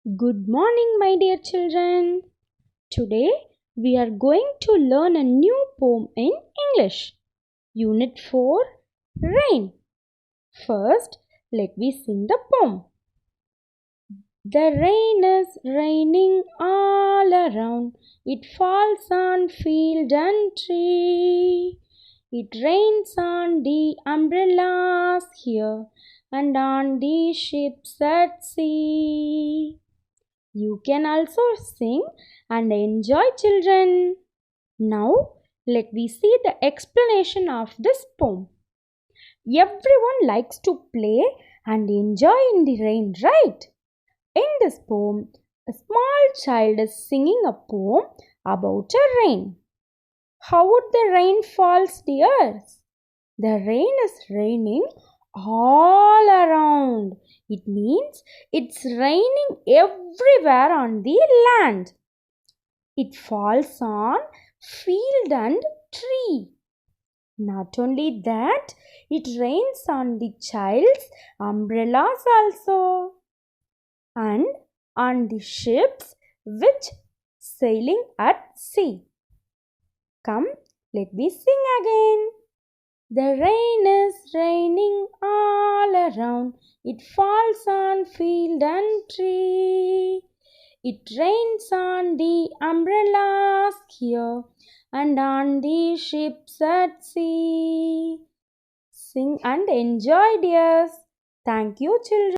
Good morning, my dear children. Today we are going to learn a new poem in English. Unit 4 Rain. First, let me sing the poem. The rain is raining all around. It falls on field and tree. It rains on the umbrellas here and on the ships at sea. You can also sing and enjoy, children. Now, let me see the explanation of this poem. Everyone likes to play and enjoy in the rain, right? In this poem, a small child is singing a poem about a rain. How would the rain falls, dears? The rain is raining all around. It means it's raining everywhere on the land. It falls on field and tree. Not only that, it rains on the child's umbrellas also and on the ships which sailing at sea. Come, let me sing again. The rain is raining all around. It falls on field and tree. It rains on the umbrellas here and on the ships at sea. Sing and enjoy, dears. Thank you, children.